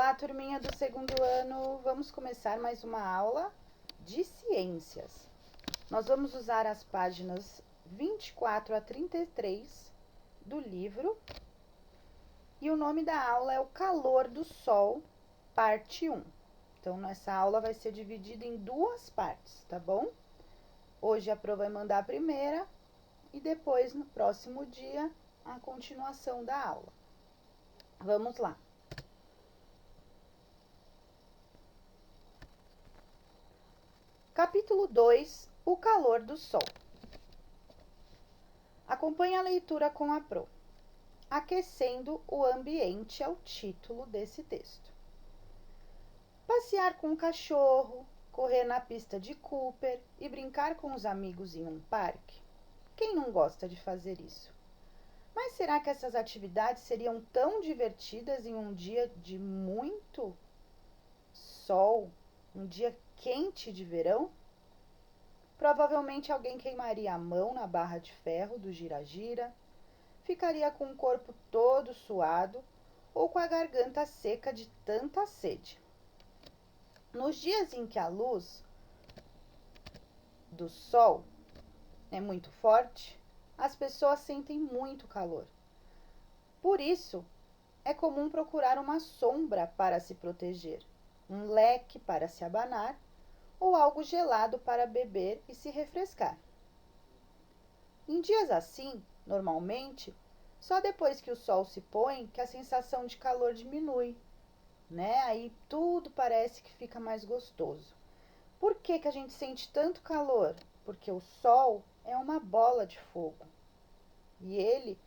Olá, turminha do segundo ano. Vamos começar mais uma aula de ciências. Nós vamos usar as páginas 24 a 33 do livro. E o nome da aula é O Calor do Sol, parte 1. Então, essa aula vai ser dividida em duas partes, tá bom? Hoje a Pro vai mandar a primeira e depois, no próximo dia, a continuação da aula. Vamos lá. Capítulo 2, O Calor do Sol. Acompanhe a leitura com a Pro. Aquecendo o ambiente é o título desse texto. Passear com o cachorro, correr na pista de Cooper e brincar com os amigos em um parque. Quem não gosta de fazer isso? Mas será que essas atividades seriam tão divertidas em um dia de muito sol, um dia quente de verão? Provavelmente alguém queimaria a mão na barra de ferro do gira-gira, ficaria com o corpo todo suado ou com a garganta seca de tanta sede. Nos dias em que a luz do sol é muito forte, as pessoas sentem muito calor. Por isso, é comum procurar uma sombra para se proteger, um leque para se abanar ou algo gelado para beber e se refrescar. Em dias assim, normalmente, só depois que o sol se põe que a sensação de calor diminui, né? Aí tudo parece que fica mais gostoso. Por que a gente sente tanto calor? Porque o sol é uma bola de fogo e ele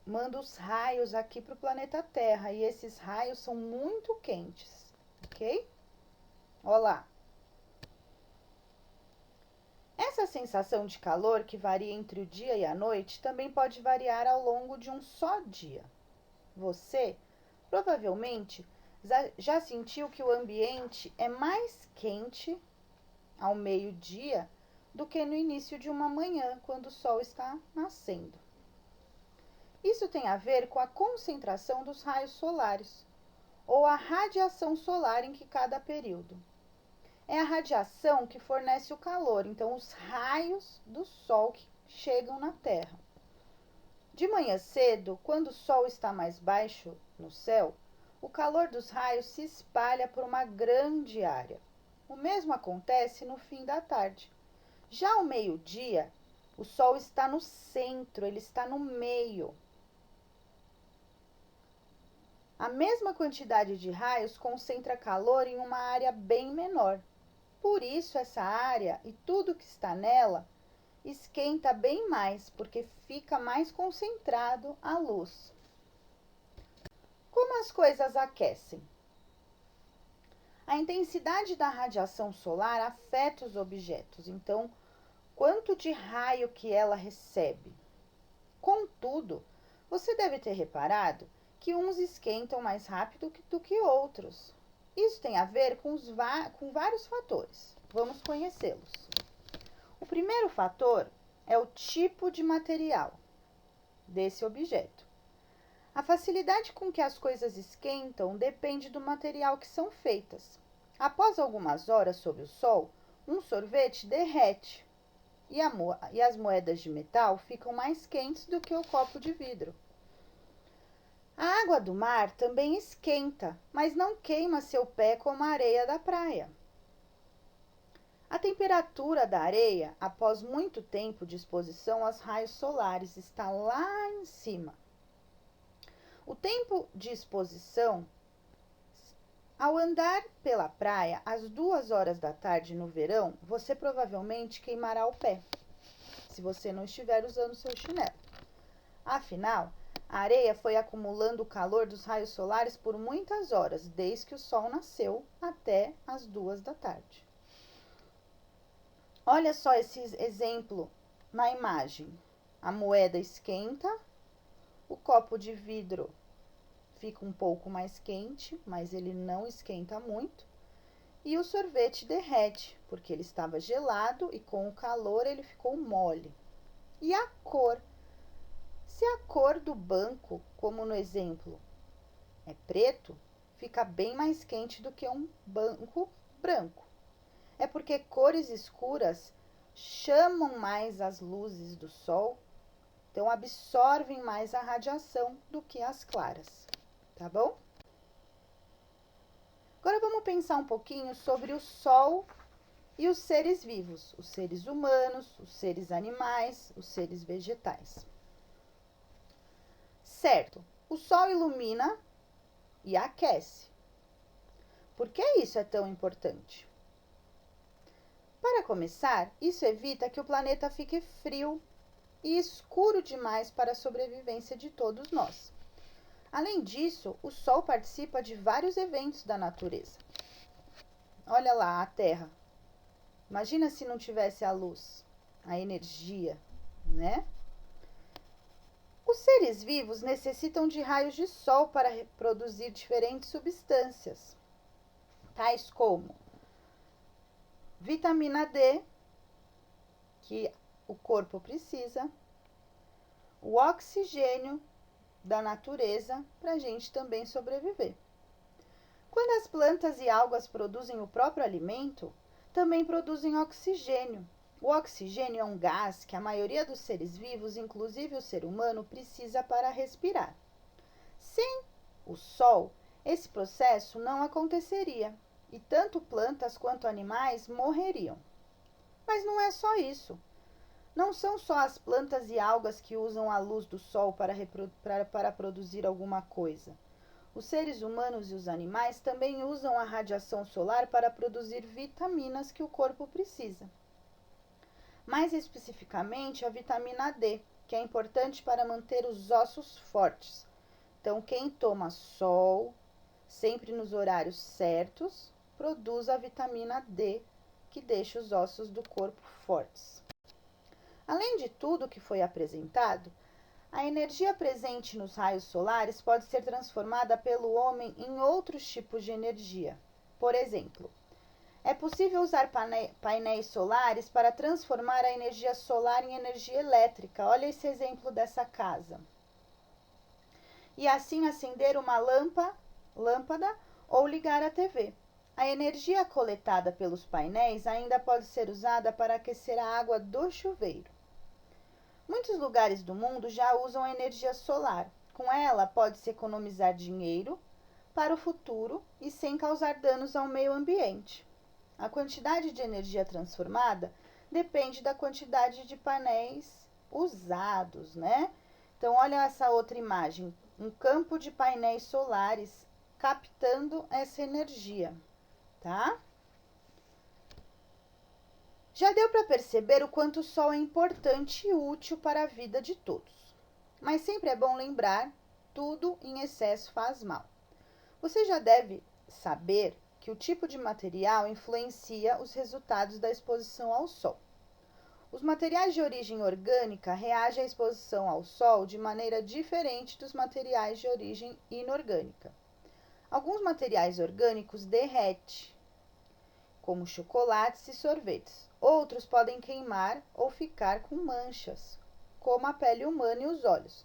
manda os raios aqui para o planeta Terra e esses raios são muito quentes, ok? Olá! Essa sensação de calor que varia entre o dia e a noite também pode variar ao longo de um só dia. Você, provavelmente, já sentiu que o ambiente é mais quente ao meio-dia do que no início de uma manhã, quando o sol está nascendo. Isso tem a ver com a concentração dos raios solares, ou a radiação solar em que cada período. É a radiação que fornece o calor, então os raios do sol que chegam na Terra. De manhã cedo, quando o sol está mais baixo no céu, o calor dos raios se espalha por uma grande área. O mesmo acontece no fim da tarde. Já ao meio-dia, o sol está no centro, ele está no meio. A mesma quantidade de raios concentra calor em uma área bem menor. Por isso, essa área e tudo que está nela esquenta bem mais, porque fica mais concentrado a luz. Como as coisas aquecem? A intensidade da radiação solar afeta os objetos, então, quanto de raio que ela recebe. Contudo, você deve ter reparado que uns esquentam mais rápido do que outros. Isso tem a ver com vários fatores. Vamos conhecê-los. O primeiro fator é o tipo de material desse objeto. A facilidade com que as coisas esquentam depende do material que são feitas. Após algumas horas sob o sol, um sorvete derrete e as moedas de metal ficam mais quentes do que o copo de vidro. A água do mar também esquenta, mas não queima seu pé como a areia da praia. A temperatura da areia, após muito tempo de exposição aos raios solares, está lá em cima. O tempo de exposição, ao andar pela praia às 2 horas da tarde no verão, você provavelmente queimará o pé, se você não estiver usando seu chinelo. Afinal, a areia foi acumulando o calor dos raios solares por muitas horas, desde que o sol nasceu até as 2 da tarde. Olha só esse exemplo na imagem. A moeda esquenta, o copo de vidro fica um pouco mais quente, mas ele não esquenta muito. E o sorvete derrete, porque ele estava gelado e com o calor ele ficou mole. E a cor? Se a cor do banco, como no exemplo, é preto, fica bem mais quente do que um banco branco. É porque cores escuras chamam mais as luzes do sol, então absorvem mais a radiação do que as claras, tá bom? Agora vamos pensar um pouquinho sobre o sol e os seres vivos, os seres humanos, os seres animais, os seres vegetais. Certo, o sol ilumina e aquece. Por que isso é tão importante? Para começar, isso evita que o planeta fique frio e escuro demais para a sobrevivência de todos nós. Além disso, o Sol participa de vários eventos da natureza. Olha lá a Terra. Imagina se não tivesse a luz, a energia, né? Os seres vivos necessitam de raios de sol para produzir diferentes substâncias, tais como vitamina D, que o corpo precisa, o oxigênio da natureza para a gente também sobreviver. Quando as plantas e algas produzem o próprio alimento, também produzem oxigênio. O oxigênio é um gás que a maioria dos seres vivos, inclusive o ser humano, precisa para respirar. Sem o sol, esse processo não aconteceria e tanto plantas quanto animais morreriam. Mas não é só isso. Não são só as plantas e algas que usam a luz do sol para produzir alguma coisa. Os seres humanos e os animais também usam a radiação solar para produzir vitaminas que o corpo precisa. Mais especificamente, a vitamina D, que é importante para manter os ossos fortes. Então, quem toma sol, sempre nos horários certos, produz a vitamina D, que deixa os ossos do corpo fortes. Além de tudo que foi apresentado, a energia presente nos raios solares pode ser transformada pelo homem em outros tipos de energia. Por exemplo, é possível usar painéis solares para transformar a energia solar em energia elétrica. Olha esse exemplo dessa casa. E assim acender uma lâmpada ou ligar a TV. A energia coletada pelos painéis ainda pode ser usada para aquecer a água do chuveiro. Muitos lugares do mundo já usam a energia solar. Com ela, pode-se economizar dinheiro para o futuro e sem causar danos ao meio ambiente. A quantidade de energia transformada depende da quantidade de painéis usados, né? Então, olha essa outra imagem, um campo de painéis solares captando essa energia, tá? Já deu para perceber o quanto o sol é importante e útil para a vida de todos. Mas sempre é bom lembrar, tudo em excesso faz mal. Você já deve saber que o tipo de material influencia os resultados da exposição ao sol. Os materiais de origem orgânica reagem à exposição ao sol de maneira diferente dos materiais de origem inorgânica. Alguns materiais orgânicos derretem, como chocolates e sorvetes. Outros podem queimar ou ficar com manchas, como a pele humana e os olhos.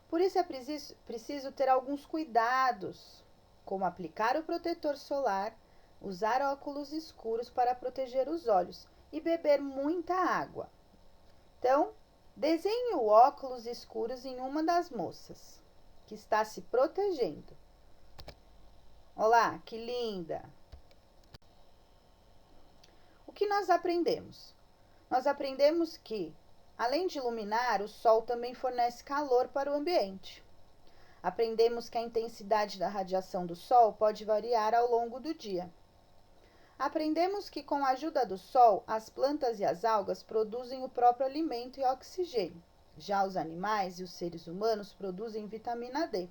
Por isso é preciso ter alguns cuidados, como aplicar o protetor solar, usar óculos escuros para proteger os olhos e beber muita água. Então, desenhe o óculos escuros em uma das moças que está se protegendo. Olá, que linda! O que nós aprendemos? Nós aprendemos que, além de iluminar, o sol também fornece calor para o ambiente. Aprendemos que a intensidade da radiação do sol pode variar ao longo do dia. Aprendemos que, com a ajuda do sol, as plantas e as algas produzem o próprio alimento e oxigênio. Já os animais e os seres humanos produzem vitamina D.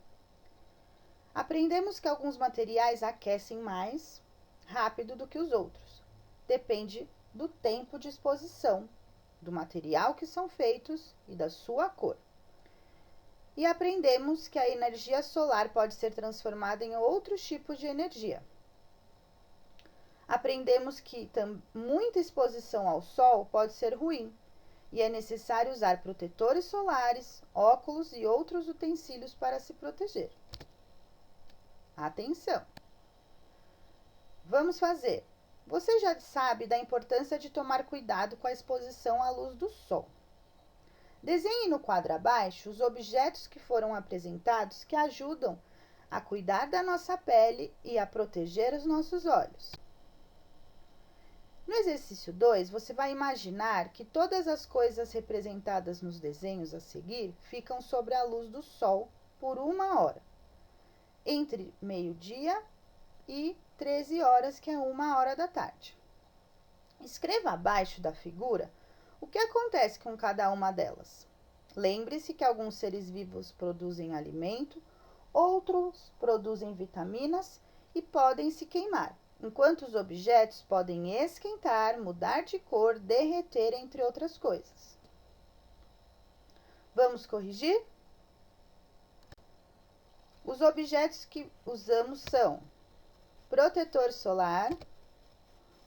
Aprendemos que alguns materiais aquecem mais rápido do que os outros. Depende do tempo de exposição, do material que são feitos e da sua cor. E aprendemos que a energia solar pode ser transformada em outros tipos de energia. Aprendemos que muita exposição ao sol pode ser ruim e é necessário usar protetores solares, óculos e outros utensílios para se proteger. Atenção! Vamos fazer. Você já sabe da importância de tomar cuidado com a exposição à luz do sol. Desenhe no quadro abaixo os objetos que foram apresentados que ajudam a cuidar da nossa pele e a proteger os nossos olhos. No exercício 2, você vai imaginar que todas as coisas representadas nos desenhos a seguir ficam sob a luz do sol por 1 hora, entre meio-dia e 13 horas, que é 1 hora da tarde. Escreva abaixo da figura o que acontece com cada uma delas. Lembre-se que alguns seres vivos produzem alimento, outros produzem vitaminas e podem se queimar, enquanto os objetos podem esquentar, mudar de cor, derreter, entre outras coisas. Vamos corrigir? Os objetos que usamos são protetor solar,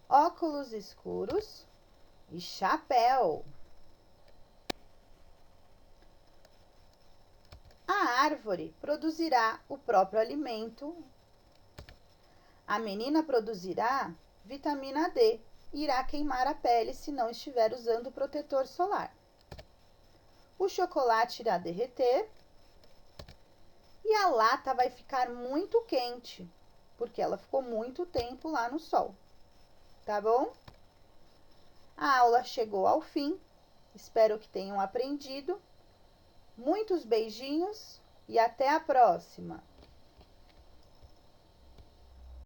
óculos escuros e chapéu. A árvore produzirá o próprio alimento. A menina produzirá vitamina D e irá queimar a pele se não estiver usando protetor solar. O chocolate irá derreter e a lata vai ficar muito quente, porque ela ficou muito tempo lá no sol. Tá bom? A aula chegou ao fim. Espero que tenham aprendido. Muitos beijinhos e até a próxima!